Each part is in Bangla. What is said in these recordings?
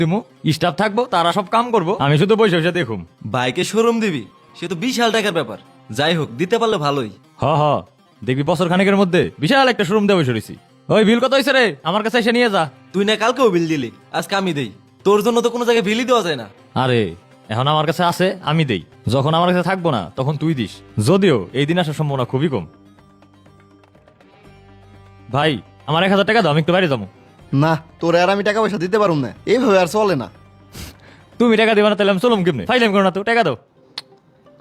দিমু, স্টাফ থাকবো, তারা সব কাম করবো, আমি শুধু বসে বসে দেখুম। বাইকে শোরুম দিবি, সে তো বিশাল টাকার ব্যাপার। যাই হোক, দিতে পারলে ভালোই। হ হ, দেখবি বছর খানেকের মধ্যে বিশাল একটা শোরুম দেওয়া সরেছি। ওই বিল কত হয়েছে রে, আমার কাছে এসে নিয়ে যা। তুই না কালকেও বিল দিলি, আজকে আমি দেই। তোর জন্য তো কোনো জায়গায় বিলই দেওয়া যায় না। আরে এখন আমার কাছে আছে, আমি দেই। যখন আমার কাছে থাকবো না তখন তুই দিস, যদিও এই দিন আসার সম্ভাবনা খুবই কম। ভাই আমার 1000 টাকা দাও, আমি একটু বাইরে যাবো। না, তোর আর আমি টাকা পয়সা দিতে পারুম না, এইভাবে আর চলে না। তুমি টাকা দিবা না তাহলে আমি চলুম কেমনে? ফাইলাম করো না তো, টাকা দাও।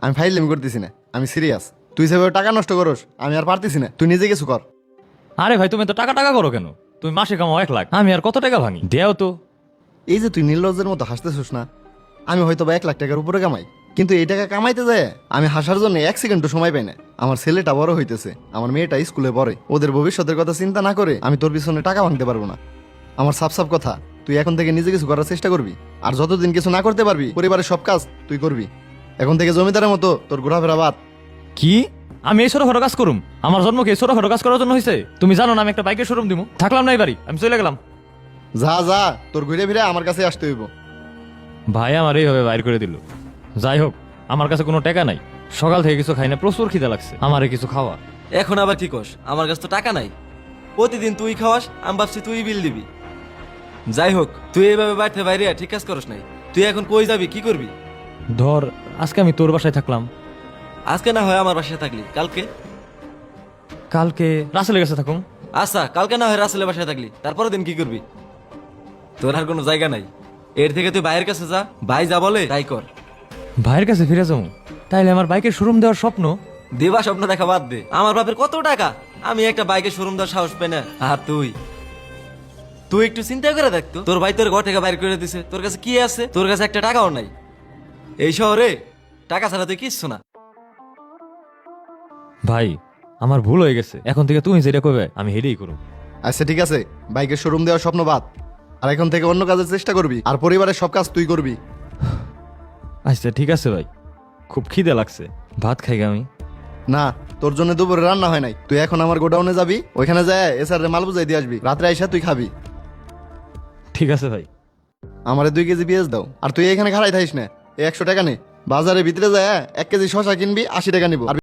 আমি ফাইজলামি করতেছি না, আমি সিরিয়াস। তুই সেভাবে টাকা নষ্ট করস, আমি আর পারতেছি না, তুই নিজে কিছু কর। আরে ভাই তুমি তো টাকা টাকা করো কেন? তুমি মাসে কামাও 1 লাখ, আমি আর কত টাকা ভাঙি? দেও তো। এই যে তুই নির্লজ্জের মতো হাসতেছিস না, আমি হয়তো বা 1 লাখ টাকার উপরে কামাই, কিন্তু এই টাকা কামাইতে যায় আমি হাসার জন্য 1 সেকেন্ডও সময় পাই না। আমার ছেলেটা বড় হইতেছে, আমার মেয়েটা স্কুলে পড়ে, ওদের ভবিষ্যতের কথা চিন্তা না করে আমি তোর পিছনে টাকা ভাঙতে পারবো না। আমার সাফ সাফ কথা, তুই এখন থেকে নিজে কিছু করার চেষ্টা করবি, আর যতদিন কিছু না করতে পারবি পরিবারের সব কাজ তুই করবি। এখন থেকে জমিদারের মতো তোর ঘোরাফেরা বাদ। কি? আমি এই ছোটখাটো কাজ করুম? আমার জন্ম কি এই ছোটখাটো কাজ করার জন্য হয়েছে? তুমি জানো না আমি একটা বাইকের শোরুম দিমু? থাকলাম না এই বাড়ি, আমি চলে গেলাম। যা যা, তোর ঘুরে ফিরে আমার কাছে আসতে হইব। ভাই আমার এইভাবে বাইর করে দিল। যাই হোক, আমার কাছে কোনো টাকা নাই, সকাল থেকে কিছু খাই না, প্রচুর খিদে লাগছে, আমারে কিছু খাওয়া। এখন আবার কি কস, আমার কাছে তো টাকা নাই। প্রতিদিন তুই খাওয়াস, আমি ভাবছি তুই বিল দিবি। যাই হোক, তুই এইভাবে বাড়িতে বাইরে ঠিক কাজ করস নাই। তুই এখন কই যাবি, কি করবি? ধর আজকে আমি তোর বাসায় থাকলাম, আজকে না হয় আমার বাসায় থাকলি, কালকে? কালকে রাসেলের কাছে থাকুম। আচ্ছা, কালকে না হয় রাসেলের বাসায় থাকলি, তারপরের দিন কি করবি? তোর আর কোনো জায়গা নাই। এর থেকে তুই ভাইয়ের কাছে যা, ভাই যা বলে তাই কর। ভাইয়ের কাছে ফিরে যাবো? তাইলে আমার বাইকের শোরুম দেওয়ার স্বপ্ন? দেবা স্বপ্ন দেখা বাদ দে, আমার বাপের কত টাকা, আমি একটা বাইকের শোরুম দেওয়ার সাহস পাই না। আর তুই তুই একটু চিন্তা করে দেখতো, তোর ভাই তোর ঘর থেকে বাইর করে দিছে, তোর কাছে কি আছে? তোর কাছে একটা টাকাও নাই। এই শহরে টাকা ছাড়া তুই কিচ্ছু না। ভাই আমার ভুল হয়ে গেছে, এখন থেকে তুমি যেটা করবে আমি হেডেই করুম। আচ্ছা ঠিক আছে, বাইকের শোরুম দেওয়ার স্বপ্ন বাদ, আর এখন থেকে অন্য কাজের চেষ্টা করবি, আর পরিবারের সব কাজ তুই করবি। আচ্ছা ঠিক আছে ভাই, খুব খিদে লাগছে, ভাত খাই আমি। না, তোর জন্য দুপুরে রান্না হয় নাই, তুই এখন আমার গোডাউনে যাবি, ওইখানে যায় এসআর মাল বুঝাই দিয়ে আসবি, রাত্রে আইসা তুই খাবি। ঠিক আছে ভাই। আমারে 2 কেজি পেঁয়াজ দাও, আর তুই এখানে খাড়াই থাকিস না, 100 টাকা নে, বাজারে ভিতরে যায় 1 কেজি শশা কিনবি, 80 টাকা নিবো। আর